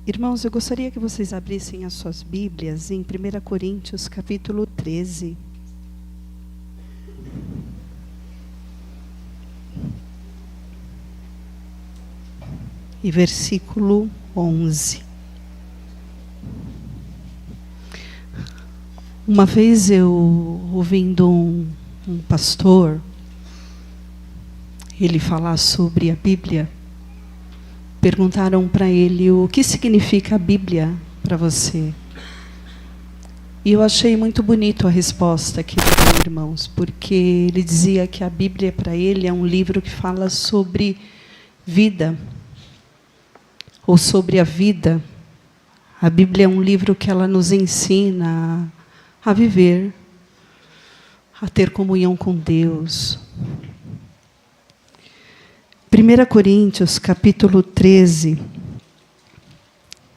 Irmãos, eu gostaria que vocês abrissem as suas Bíblias em 1 Coríntios, capítulo 13. E versículo 11. Uma vez eu, ouvindo um pastor, ele falar sobre a Bíblia, perguntaram para ele o que significa a Bíblia para você. E eu achei muito bonito a resposta que ele deu, irmãos, porque ele dizia que a Bíblia para ele é um livro que fala sobre vida, ou sobre a vida. A Bíblia é um livro que ela nos ensina a viver, a ter comunhão com Deus. 1 Coríntios, capítulo 13,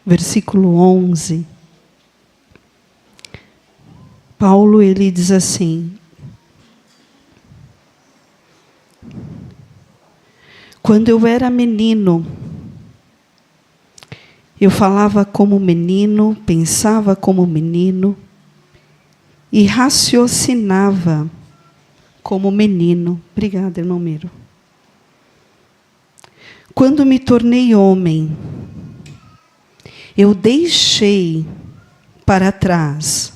versículo 11. Paulo, ele diz assim: quando eu era menino, eu falava como menino, pensava como menino e raciocinava como menino. Obrigada, irmão Miro. Quando me tornei homem, eu deixei para trás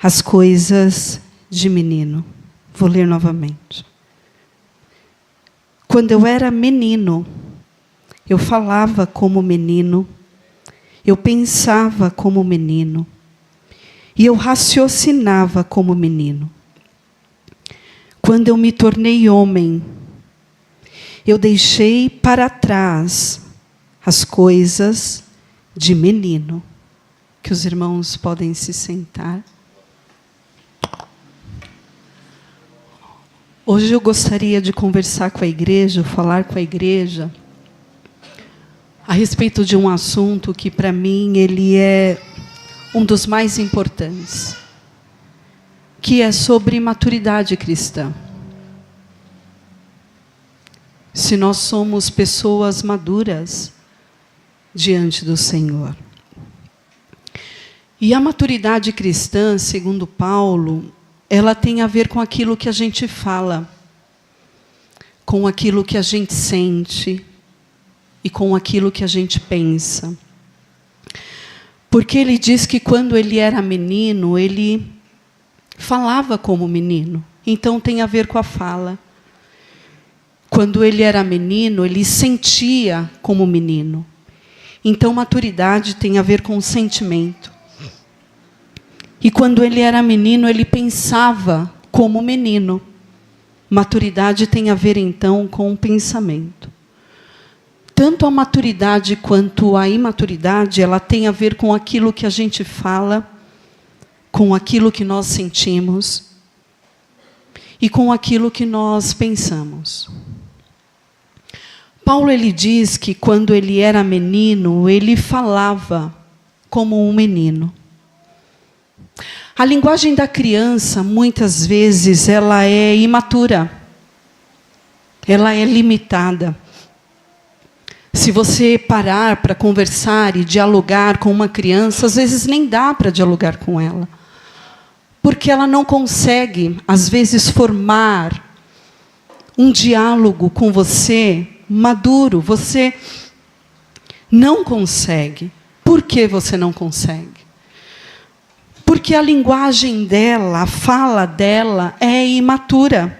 as coisas de menino. Vou ler novamente. Quando eu era menino, eu falava como menino, eu pensava como menino, e eu raciocinava como menino. Quando eu me tornei homem, eu deixei para trás as coisas de menino. Que os irmãos podem se sentar. Hoje eu gostaria de conversar com a igreja, falar com a igreja, a respeito de um assunto que, para mim, ele é um dos mais importantes, que é sobre maturidade cristã. Se nós somos pessoas maduras diante do Senhor. E a maturidade cristã, segundo Paulo, ela tem a ver com aquilo que a gente fala, com aquilo que a gente sente e com aquilo que a gente pensa. Porque ele diz que quando ele era menino, ele falava como menino. Então tem a ver com a fala. Quando ele era menino, ele sentia como menino. Então, maturidade tem a ver com o sentimento. E quando ele era menino, ele pensava como menino. Maturidade tem a ver, então, com o pensamento. Tanto a maturidade quanto a imaturidade, ela tem a ver com aquilo que a gente fala, com aquilo que nós sentimos e com aquilo que nós pensamos. Paulo, ele diz que quando ele era menino, ele falava como um menino. A linguagem da criança, muitas vezes, ela é imatura. Ela é limitada. Se você parar para conversar e dialogar com uma criança, às vezes nem dá para dialogar com ela. Porque ela não consegue, às vezes, formar um diálogo com você maduro. Você não consegue. Por que você não consegue? Porque a linguagem dela, a fala dela é imatura.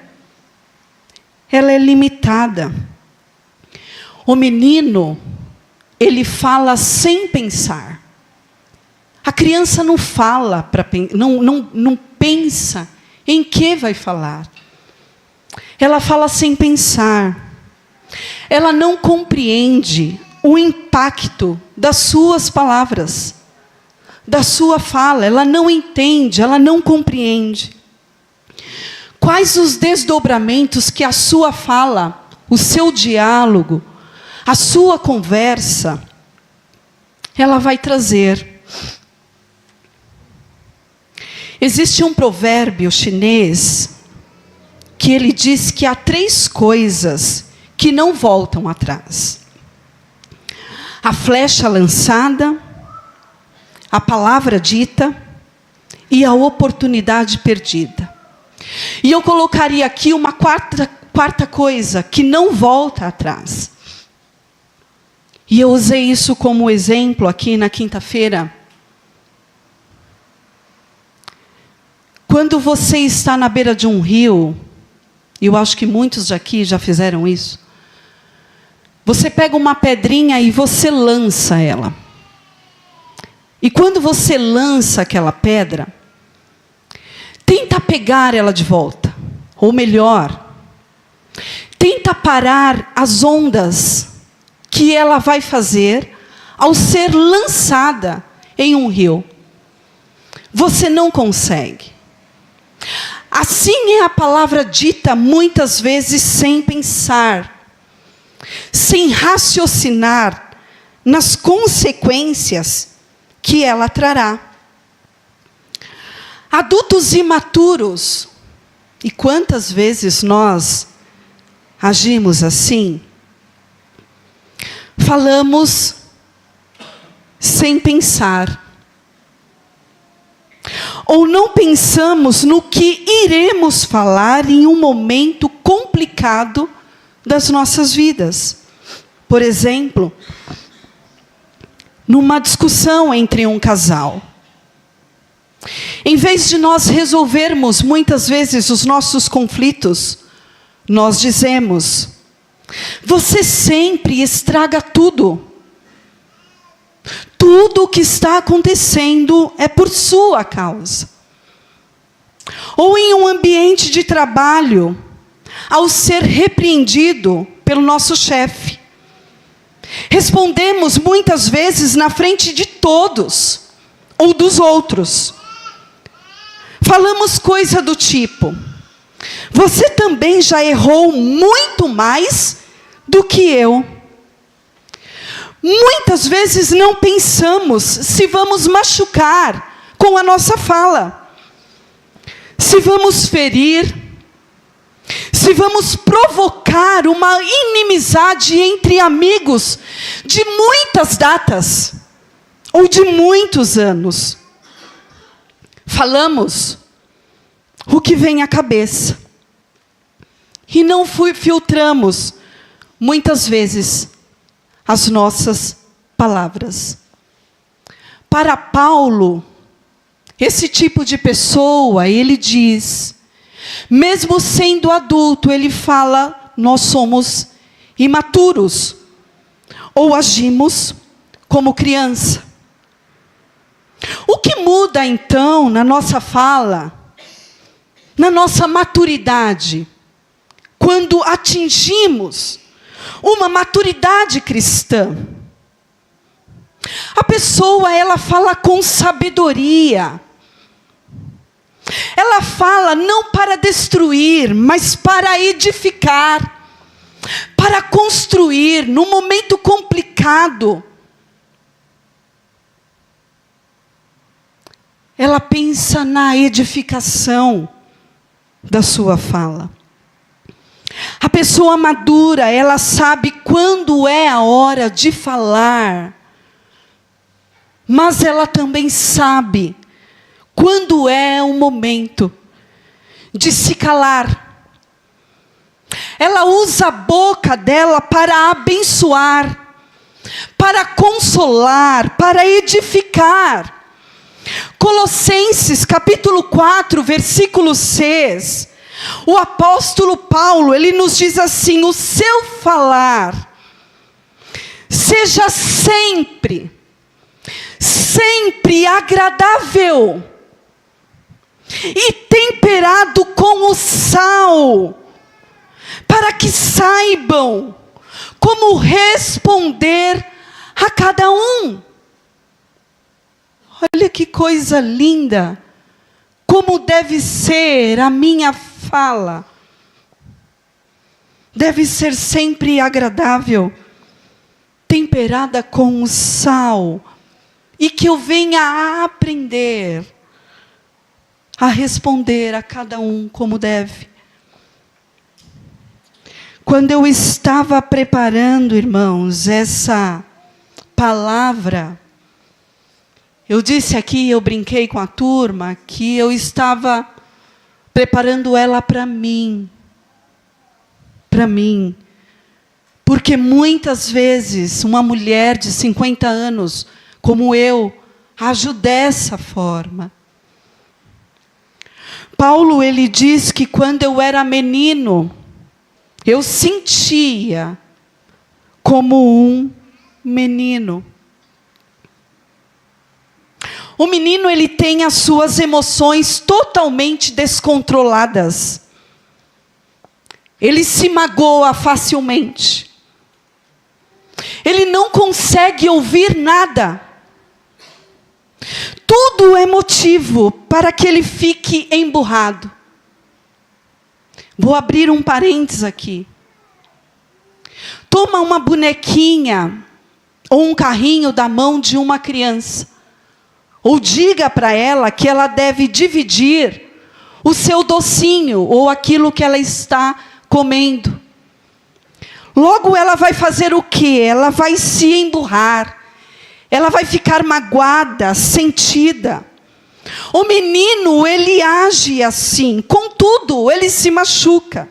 Ela é limitada. O menino, ele fala sem pensar. A criança não fala, não pensa em que vai falar. Ela fala sem pensar. Ela não compreende o impacto das suas palavras, da sua fala. Ela não entende, ela não compreende. Quais os desdobramentos que a sua fala, o seu diálogo, a sua conversa, ela vai trazer. Existe um provérbio chinês que ele diz que há 3 coisas que não voltam atrás. a flecha lançada, a palavra dita e a oportunidade perdida. E eu colocaria aqui uma quarta coisa, que não volta atrás. E eu usei isso como exemplo aqui na quinta-feira. Quando você está na beira de um rio, e eu acho que muitos daqui já fizeram isso, você pega uma pedrinha e você lança ela. E quando você lança aquela pedra, tenta pegar ela de volta. Ou melhor, tenta parar as ondas que ela vai fazer ao ser lançada em um rio. Você não consegue. Assim é a palavra dita muitas vezes sem pensar, sem raciocinar nas consequências que ela trará. Adultos imaturos, e quantas vezes nós agimos assim? Falamos sem pensar. Ou não pensamos no que iremos falar em um momento complicado das nossas vidas. Por exemplo, numa discussão entre um casal. Em vez de nós resolvermos muitas vezes os nossos conflitos, nós dizemos: você sempre estraga tudo. Tudo o que está acontecendo é por sua causa. Ou em um ambiente de trabalho, ao ser repreendido pelo nosso chefe, respondemos muitas vezes na frente de todos ou dos outros. Falamos coisa do tipo: você também já errou muito mais do que eu. Muitas vezes não pensamos se vamos machucar com a nossa fala, se vamos ferir, se vamos provocar uma inimizade entre amigos de muitas datas ou de muitos anos. Falamos o que vem à cabeça e não filtramos muitas vezes as nossas palavras. Para Paulo, esse tipo de pessoa, ele diz, mesmo sendo adulto, ele fala: nós somos imaturos, ou agimos como criança. O que muda então na nossa fala, na nossa maturidade, quando atingimos uma maturidade cristã? A pessoa, ela fala com sabedoria. Ela fala não para destruir, mas para edificar, para construir num momento complicado. Ela pensa na edificação da sua fala. A pessoa madura, ela sabe quando é a hora de falar, mas ela também sabe quando é o momento de se calar. Ela usa a boca dela para abençoar, para consolar, para edificar. Colossenses capítulo 4, versículo 6, o apóstolo Paulo, ele nos diz assim: o seu falar seja sempre agradável e temperado com o sal, para que saibam como responder a cada um. Olha que coisa linda, como deve ser a minha fala. Deve ser sempre agradável, temperada com o sal, e que eu venha a aprender a responder a cada um como deve. Quando eu estava preparando, irmãos, essa palavra. Eu disse aqui, eu brinquei com a turma, que eu estava preparando ela para mim. Para mim. Porque muitas vezes, uma mulher de 50 anos, como eu, ajo dessa forma. Paulo, ele diz que quando eu era menino, eu sentia como um menino. O menino, ele tem as suas emoções totalmente descontroladas. Ele se magoa facilmente. Ele não consegue ouvir nada. Tudo é motivo para que ele fique emburrado. Vou abrir um parênteses aqui. Toma uma bonequinha ou um carrinho da mão de uma criança. Ou diga para ela que ela deve dividir o seu docinho ou aquilo que ela está comendo. Logo ela vai fazer o quê? Ela vai se emburrar. Ela vai ficar magoada, sentida. O menino, ele age assim. Contudo, ele se machuca.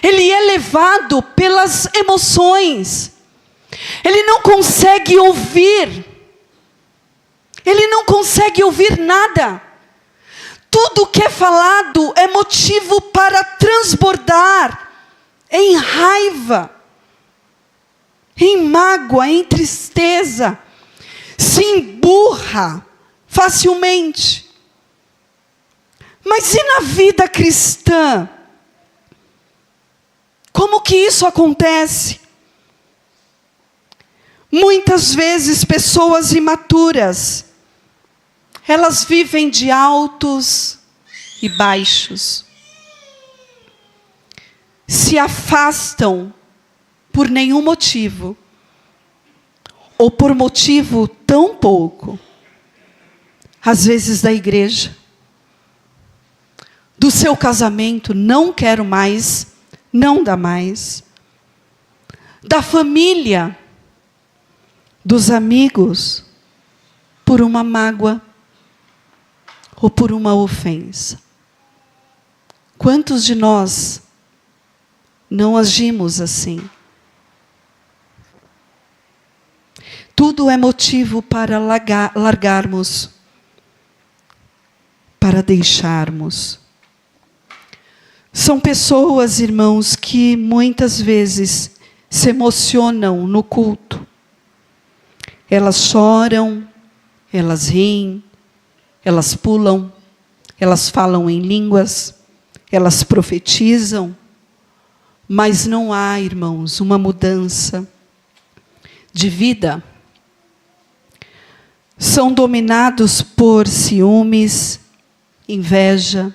Ele é levado pelas emoções. Ele não consegue ouvir. Ele não consegue ouvir nada. Tudo que é falado é motivo para transbordar em raiva, em mágoa, em tristeza. Se emburra facilmente. Mas e na vida cristã? Como que isso acontece? Muitas vezes pessoas imaturas, elas vivem de altos e baixos. Se afastam por nenhum motivo. Ou por motivo tão pouco. Às vezes da igreja. Do seu casamento, não quero mais, não dá mais. Da família, dos amigos, por uma mágoa ou por uma ofensa. Quantos de nós não agimos assim? Tudo é motivo para largarmos, para deixarmos. São pessoas, irmãos, que muitas vezes se emocionam no culto. Elas choram, elas riem, elas pulam, elas falam em línguas, elas profetizam, mas não há, irmãos, uma mudança de vida. São dominados por ciúmes, inveja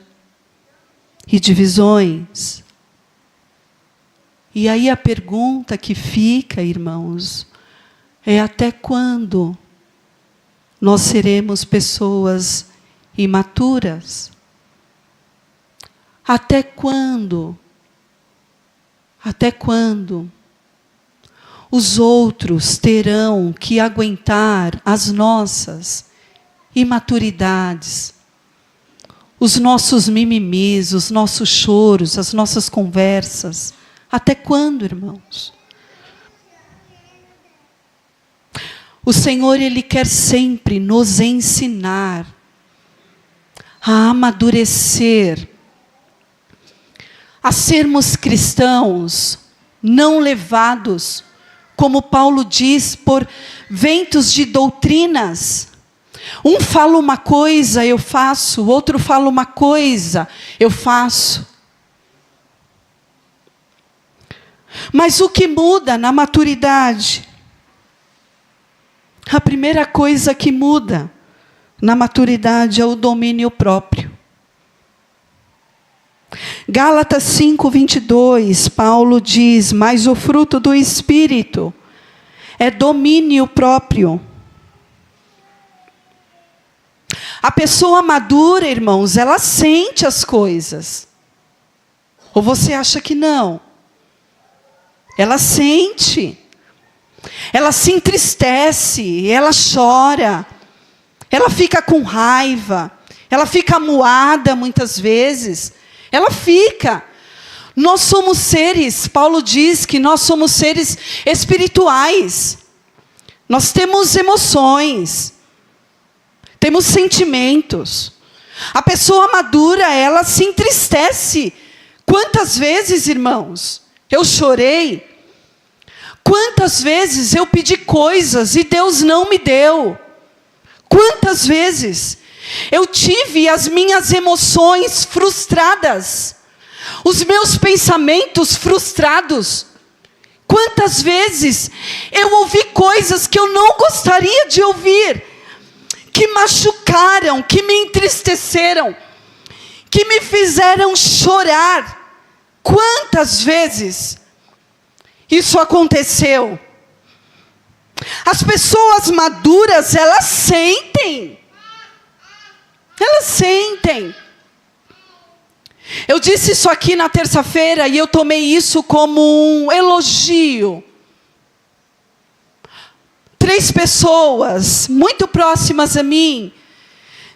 e divisões. E aí a pergunta que fica, irmãos, é até quando nós seremos pessoas imaturas? Até quando? Até quando os outros terão que aguentar as nossas imaturidades, os nossos mimimis, os nossos choros, as nossas conversas? Até quando, irmãos? O Senhor, Ele quer sempre nos ensinar a amadurecer, a sermos cristãos não levados, como Paulo diz, por ventos de doutrinas. Um fala uma coisa, eu faço. O outro fala uma coisa, eu faço. Mas o que muda na maturidade? A primeira coisa que muda na maturidade é o domínio próprio. Gálatas 5:22, Paulo diz: mas o fruto do Espírito é domínio próprio. A pessoa madura, irmãos, ela sente as coisas. Ou você acha que não? Ela sente. ela se entristece, ela chora, ela fica com raiva, ela fica amuada muitas vezes, ela fica. Nós somos seres, Paulo diz que nós somos seres espirituais. Nós temos emoções, temos sentimentos. A pessoa madura, ela se entristece. Quantas vezes, irmãos, eu chorei? Quantas vezes eu pedi coisas e Deus não me deu? Quantas vezes eu tive as minhas emoções frustradas, os meus pensamentos frustrados? Quantas vezes eu ouvi coisas que eu não gostaria de ouvir, que machucaram, que me entristeceram, que me fizeram chorar? Quantas vezes isso aconteceu? As pessoas maduras, elas sentem. Elas sentem. Eu disse isso aqui na terça-feira e eu tomei isso como um elogio. 3 pessoas muito próximas a mim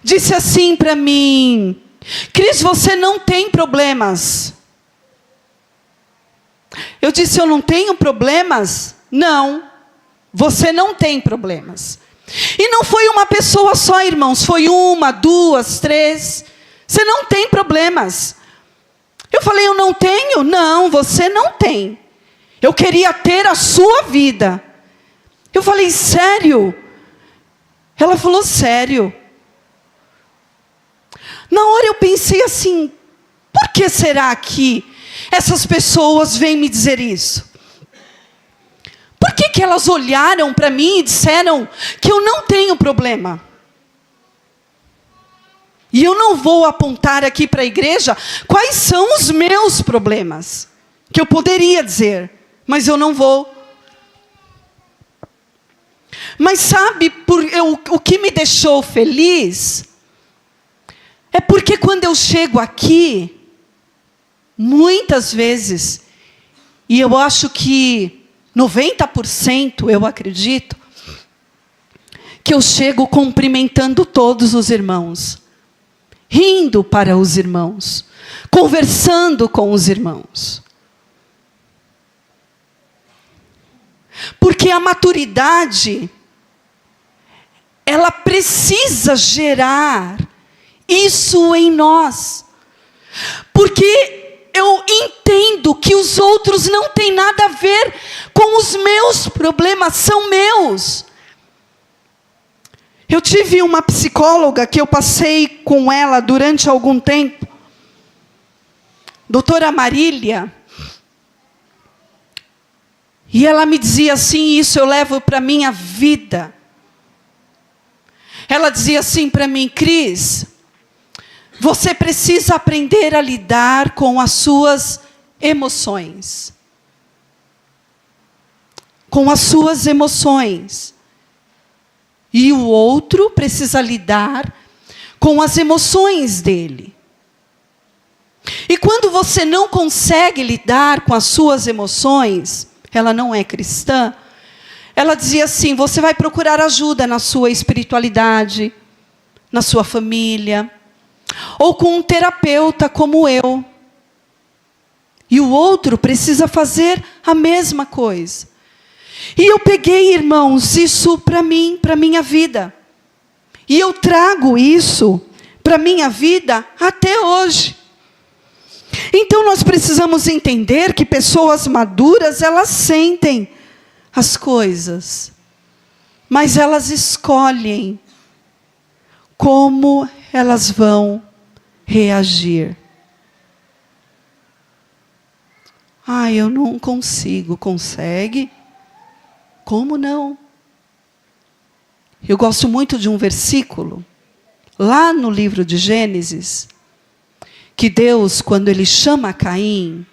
disse assim para mim: Cris, você não tem problemas. Eu disse: eu não tenho problemas? Não, você não tem problemas. E não foi uma pessoa só, irmãos, foi 1, 2, 3. Você não tem problemas. Eu falei: eu não tenho? Não, você não tem. Eu queria ter a sua vida. Eu falei: sério? Ela falou: sério. Na hora eu pensei assim: por que será que essas pessoas vêm me dizer isso? Por que elas olharam para mim e disseram que eu não tenho problema? E eu não vou apontar aqui para a igreja quais são os meus problemas, que eu poderia dizer, mas eu não vou. Mas sabe, o que me deixou feliz é porque quando eu chego aqui, muitas vezes, e eu acho que 90%, eu acredito, que eu chego cumprimentando todos os irmãos, rindo para os irmãos, conversando com os irmãos. Porque a maturidade, ela precisa gerar isso em nós. Porque eu entendo que os outros não têm nada a ver com os meus problemas, são meus. Eu tive uma psicóloga que eu passei com ela durante algum tempo, doutora Marília, e ela me dizia assim, isso eu levo para a minha vida. Ela dizia assim para mim: Cris, você precisa aprender a lidar com as suas emoções. Com as suas emoções. E o outro precisa lidar com as emoções dele. E quando você não consegue lidar com as suas emoções, ela não é cristã, ela dizia assim: você vai procurar ajuda na sua espiritualidade, na sua família, ou com um terapeuta como eu. E o outro precisa fazer a mesma coisa. E eu peguei, irmãos, isso para mim, para a minha vida. E eu trago isso para a minha vida até hoje. Então nós precisamos entender que pessoas maduras, elas sentem as coisas, mas elas escolhem como elas vão reagir. Eu não consigo. Consegue? Como não? Eu gosto muito de um versículo, lá no livro de Gênesis, que Deus, quando Ele chama Caim,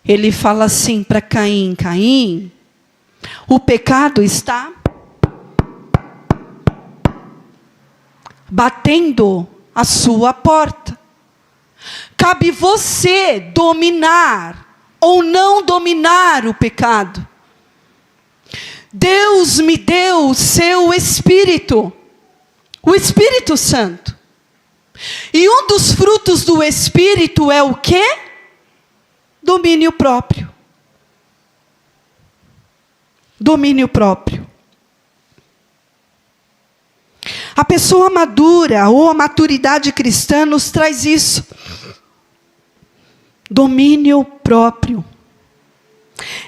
Ele fala assim para Caim: Caim, o pecado está batendo a sua porta. Cabe você dominar ou não dominar o pecado. Deus me deu o seu Espírito, o Espírito Santo. E um dos frutos do Espírito é o quê? Domínio próprio. Domínio próprio. A pessoa madura ou a maturidade cristã nos traz isso. Domínio próprio.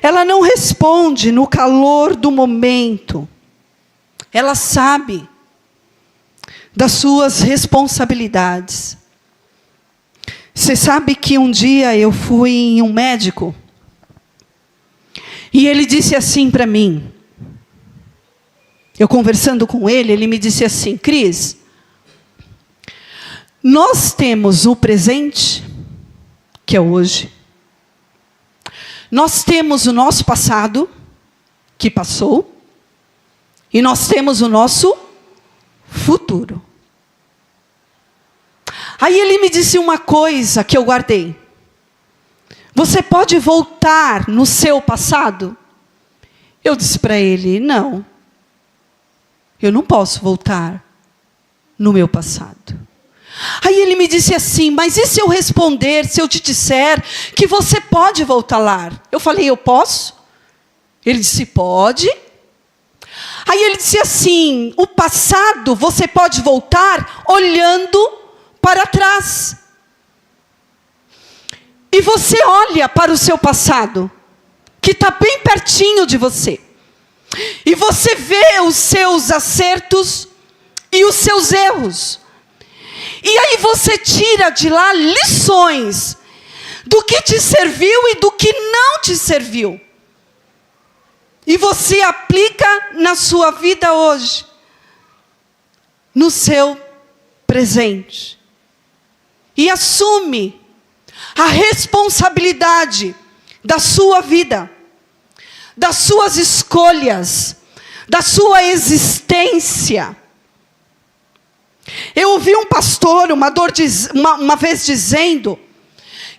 Ela não responde no calor do momento. Ela sabe das suas responsabilidades. Você sabe que um dia eu fui em um médico e ele disse assim para mim, eu conversando com ele, ele me disse assim: Cris, nós temos o presente, que é hoje. Nós temos o nosso passado, que passou. E nós temos o nosso futuro. Aí ele me disse uma coisa que eu guardei. Você pode voltar no seu passado? Eu disse para ele: não. Eu não posso voltar no meu passado. Aí ele me disse assim: mas e se eu responder, se eu te disser que você pode voltar lá? Eu falei: eu posso? Ele disse: pode. Aí ele disse assim: o passado você pode voltar olhando para trás. E você olha para o seu passado, que está bem pertinho de você. E você vê os seus acertos e os seus erros. E aí você tira de lá lições do que te serviu e do que não te serviu. E você aplica na sua vida hoje, no seu presente. E assume a responsabilidade da sua vida, das suas escolhas, da sua existência. Eu ouvi um pastor uma vez dizendo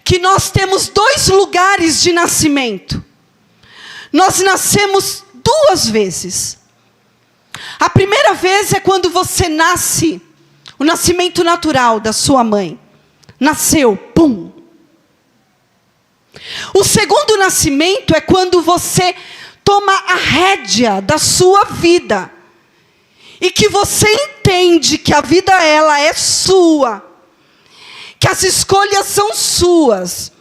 que nós temos 2 lugares de nascimento. Nós nascemos 2 vezes. A primeira vez é quando você nasce, o nascimento natural da sua mãe. Nasceu, pum. O segundo nascimento é quando você toma a rédea da sua vida. E que você entende que a vida ela é sua. Que as escolhas são suas.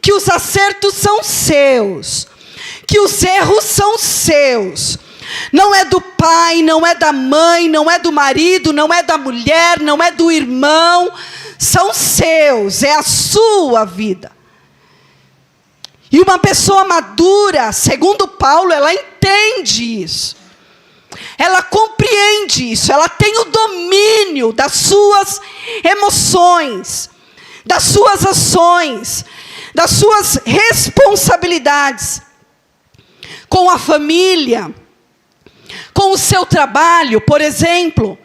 Que os acertos são seus. Que os erros são seus. Não é do pai, não é da mãe, não é do marido, não é da mulher, não é do irmão. São seus, é a sua vida. E uma pessoa madura, segundo Paulo, ela entende isso. Ela compreende isso, ela tem o domínio das suas emoções, das suas ações, das suas responsabilidades com a família, com o seu trabalho. Por exemplo,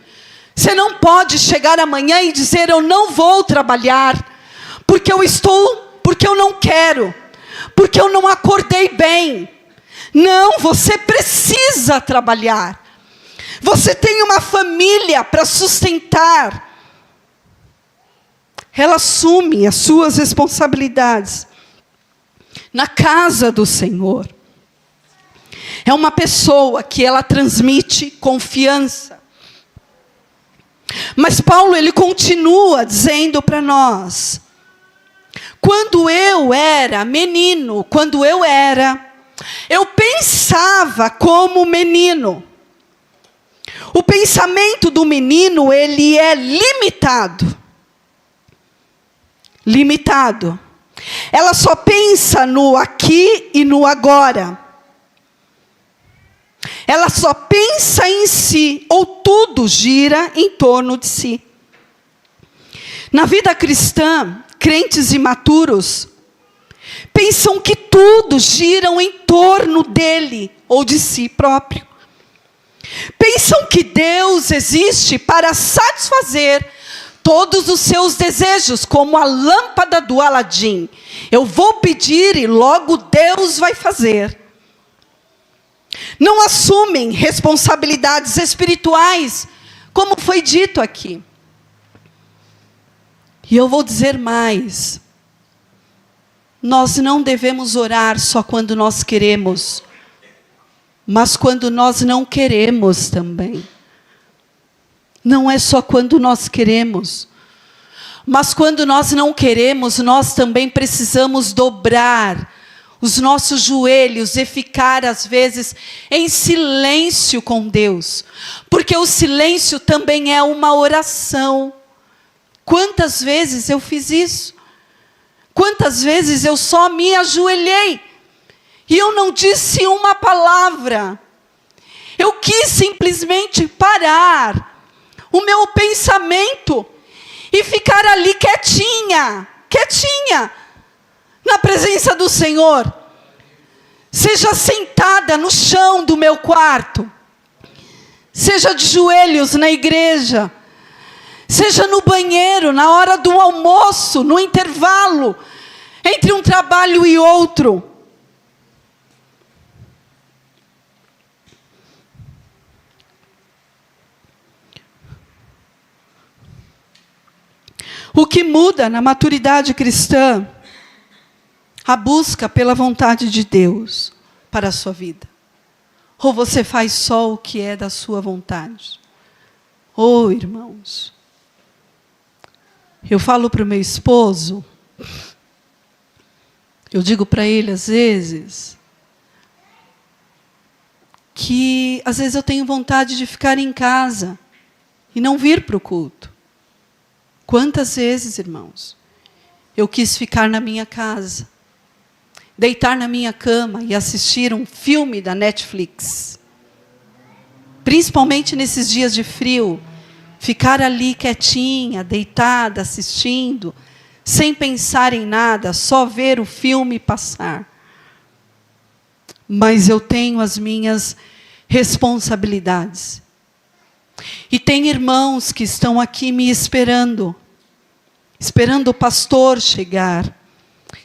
você não pode chegar amanhã e dizer: eu não vou trabalhar, porque eu não quero, porque eu não acordei bem. Não, você precisa trabalhar. Você tem uma família para sustentar. Ela assume as suas responsabilidades na casa do Senhor. É uma pessoa que ela transmite confiança. Mas Paulo, ele continua dizendo para nós: quando eu era menino, eu pensava como menino. O pensamento do menino, ele é limitado. Limitado. Ela só pensa no aqui e no agora. Ela só pensa em si, ou tudo gira em torno de si. Na vida cristã, crentes imaturos pensam que tudo gira em torno dele ou de si próprio. Pensam que Deus existe para satisfazer todos os seus desejos, como a lâmpada do Aladim. Eu vou pedir e logo Deus vai fazer. não assumem responsabilidades espirituais, como foi dito aqui. E eu vou dizer mais. Nós não devemos orar só quando nós queremos, mas quando nós não queremos também. Não é só quando nós queremos, mas quando nós não queremos, nós também precisamos dobrar os nossos joelhos e ficar, às vezes, em silêncio com Deus. Porque o silêncio também é uma oração. Quantas vezes eu fiz isso? Quantas vezes eu só me ajoelhei e eu não disse uma palavra. Eu quis simplesmente parar o meu pensamento e ficar ali quietinha, na presença do Senhor. Seja sentada no chão do meu quarto, seja de joelhos na igreja, seja no banheiro, na hora do almoço, no intervalo, entre um trabalho e outro. O que muda na maturidade cristã? A busca pela vontade de Deus para a sua vida. Ou você faz só o que é da sua vontade? Oh, irmãos, eu falo para o meu esposo, eu digo para ele às vezes, que às vezes eu tenho vontade de ficar em casa e não vir para o culto. Quantas vezes, irmãos, eu quis ficar na minha casa, deitar na minha cama e assistir um filme da Netflix. Principalmente nesses dias de frio, ficar ali quietinha, deitada, assistindo, sem pensar em nada, só ver o filme passar. Mas eu tenho as minhas responsabilidades. E tem irmãos que estão aqui me esperando o pastor chegar,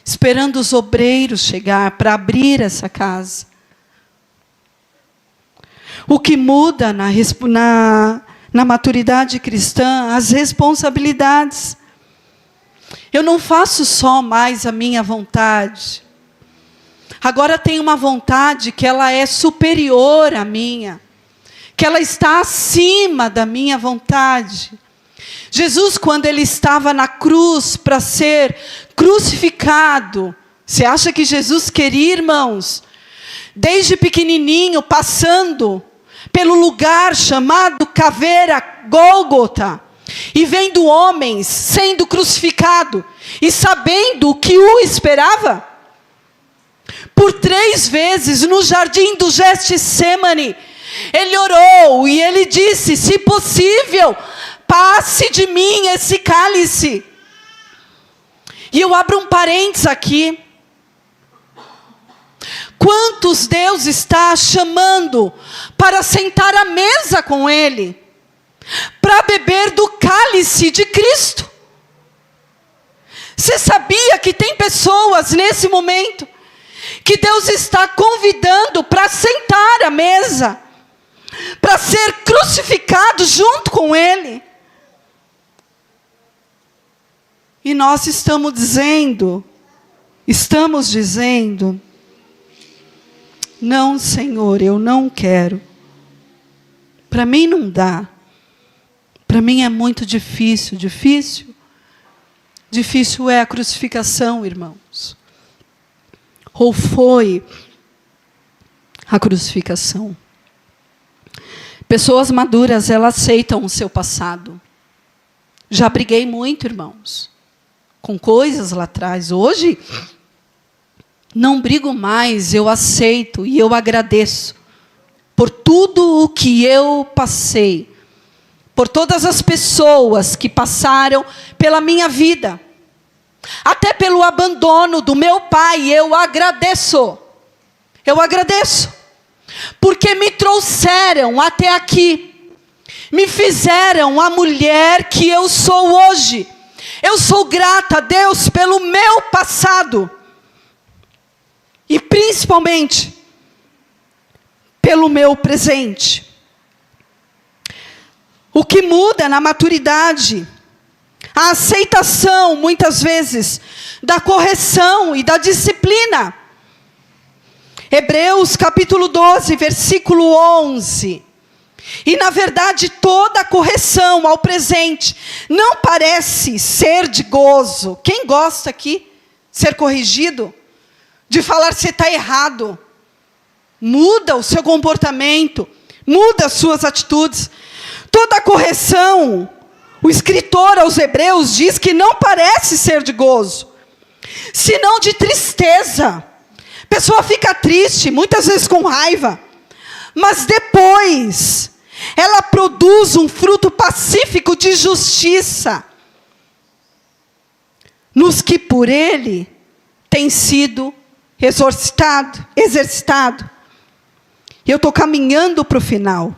esperando os obreiros chegar para abrir essa casa. O que muda na maturidade cristã, as responsabilidades. Eu não faço só mais a minha vontade. Agora tenho uma vontade que ela é superior à minha, que ela está acima da minha vontade. Jesus, quando ele estava na cruz para ser crucificado, você acha que Jesus queria, irmãos, desde pequenininho, passando pelo lugar chamado Caveira, Gólgota, e vendo homens sendo crucificados, e sabendo o que o esperava? Por 3 vezes no jardim do Getsêmani, ele orou e ele disse: se possível, passe de mim esse cálice. E eu abro um parênteses aqui. Quantos Deus está chamando para sentar à mesa com Ele, para beber do cálice de Cristo? Você sabia que tem pessoas nesse momento que Deus está convidando para sentar à mesa, para ser crucificado junto com Ele? E nós estamos dizendo, não, Senhor, eu não quero. Para mim não dá. Para mim é muito difícil. Difícil é a crucificação, irmãos. Ou foi a crucificação. Pessoas maduras, elas aceitam o seu passado. Já briguei muito, irmãos, com coisas lá atrás. Hoje, não brigo mais, eu aceito e eu agradeço por tudo o que eu passei, por todas as pessoas que passaram pela minha vida, até pelo abandono do meu pai. Eu agradeço, porque me trouxeram até aqui, me fizeram a mulher que eu sou hoje. Eu sou grata a Deus pelo meu passado. E principalmente pelo meu presente. O que muda na maturidade, a aceitação, muitas vezes, da correção e da disciplina. Hebreus capítulo 12, versículo 11. E na verdade toda a correção ao presente não parece ser de gozo. Quem gosta aqui de ser corrigido? De falar você está errado. Muda o seu comportamento, muda as suas atitudes. Toda a correção, o escritor aos Hebreus diz que não parece ser de gozo, senão de tristeza. A pessoa fica triste, muitas vezes com raiva, mas depois ela produz um fruto pacífico de justiça, nos que por ele tem sido exercitado. Eu estou caminhando para o final.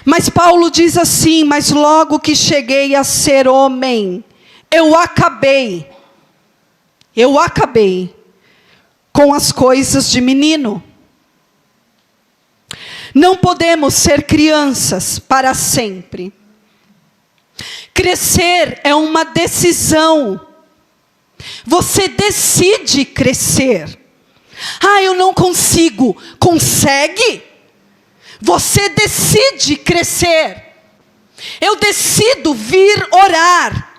Mas Paulo diz assim: mas logo que cheguei a ser homem, eu acabei com as coisas de menino. Não podemos ser crianças para sempre. Crescer é uma decisão. Você decide crescer. Ah, eu não consigo. Consegue? Você decide crescer. Eu decido vir orar.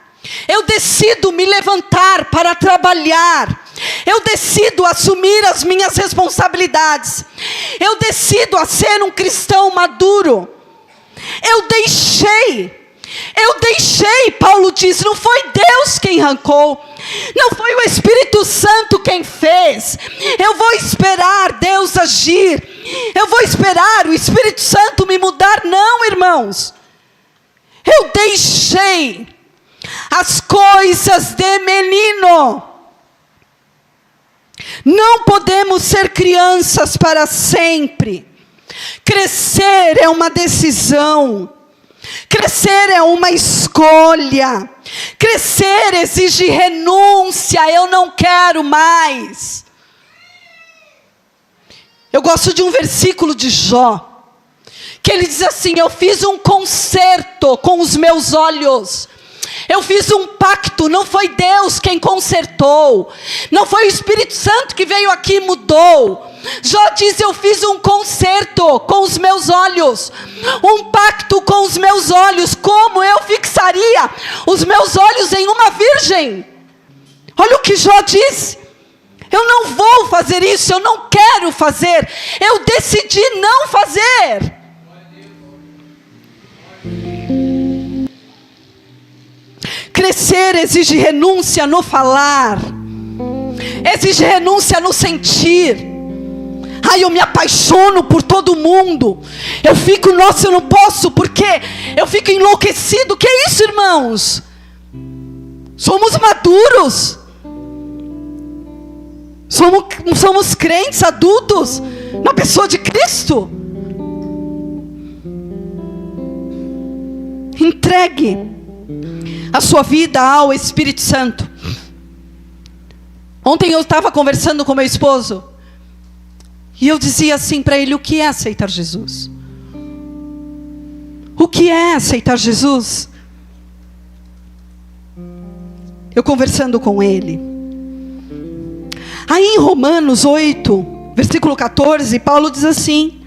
Eu decido me levantar para trabalhar. Eu decido assumir as minhas responsabilidades. Eu decido a ser um cristão maduro. Eu deixei, Paulo diz, não foi Deus quem arrancou, não foi o Espírito Santo quem fez. Eu vou esperar Deus agir, eu vou esperar o Espírito Santo me mudar. Não, irmãos, eu deixei as coisas de menino. Não podemos ser crianças para sempre. Crescer é uma decisão. Crescer é uma escolha. Crescer exige renúncia. Eu não quero mais. Eu gosto de um versículo de Jó, que ele diz assim: eu fiz um concerto com os meus olhos. Eu fiz um pacto, não foi Deus quem consertou, não foi o Espírito Santo que veio aqui e mudou. Jó diz: eu fiz um concerto com os meus olhos, um pacto com os meus olhos. Como eu fixaria os meus olhos em uma virgem? Olha o que Jó diz: eu não vou fazer isso, eu não quero fazer, eu decidi não fazer. Crescer exige renúncia no falar, exige renúncia no sentir. Ai, eu me apaixono por todo mundo, eu fico, nossa, eu não posso, porque eu fico enlouquecido. Que é isso, irmãos? Somos maduros, somos crentes adultos na pessoa de Cristo. Entregue a sua vida ao Espírito Santo. Ontem eu estava conversando com meu esposo, e eu dizia assim para ele: o que é aceitar Jesus? O que é aceitar Jesus? Eu conversando com ele. Aí em Romanos 8, versículo 14, Paulo diz assim: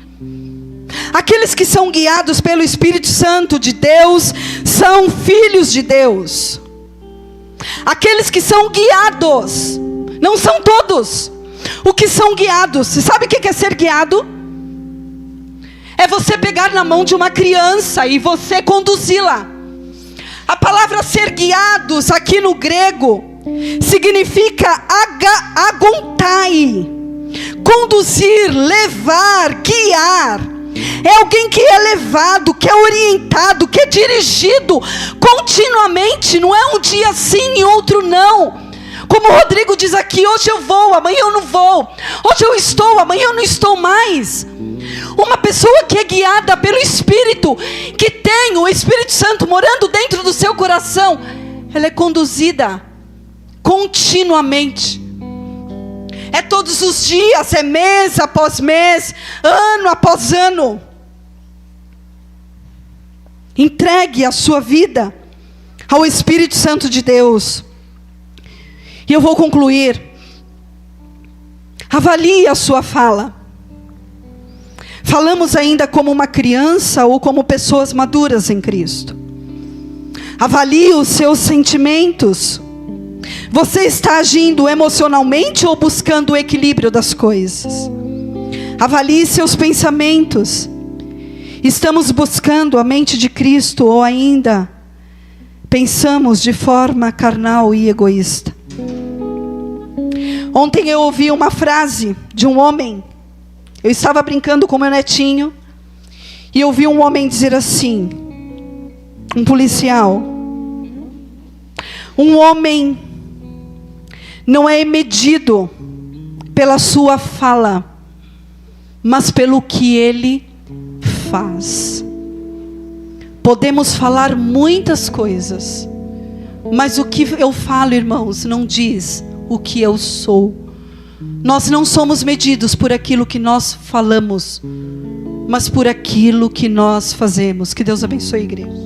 aqueles que são guiados pelo Espírito Santo de Deus são filhos de Deus. Aqueles que são guiados, não são todos, o que são guiados. Você sabe o que é ser guiado? É você pegar na mão de uma criança e você conduzi-la. A palavra ser guiados aqui no grego significa agontai, conduzir, levar, guiar. É alguém que é levado, que é orientado, que é dirigido continuamente. Não é um dia sim e outro não. Como o Rodrigo diz aqui: hoje eu vou, amanhã eu não vou. Hoje eu estou, amanhã eu não estou mais. Uma pessoa que é guiada pelo Espírito, que tem o Espírito Santo morando dentro do seu coração, ela é conduzida continuamente. É todos os dias, é mês após mês, ano após ano. Entregue a sua vida ao Espírito Santo de Deus. E eu vou concluir. Avalie a sua fala. Falamos ainda como uma criança ou como pessoas maduras em Cristo? Avalie os seus sentimentos. Você está agindo emocionalmente ou buscando o equilíbrio das coisas? Avalie seus pensamentos. Estamos buscando a mente de Cristo ou ainda pensamos de forma carnal e egoísta? Ontem eu ouvi uma frase de um homem. Eu estava brincando com meu netinho e ouvi um homem dizer assim, um policial: um homem não é medido pela sua fala, mas pelo que ele faz. Podemos falar muitas coisas, mas o que eu falo, irmãos, não diz o que eu sou. Nós não somos medidos por aquilo que nós falamos, mas por aquilo que nós fazemos. Que Deus abençoe a igreja.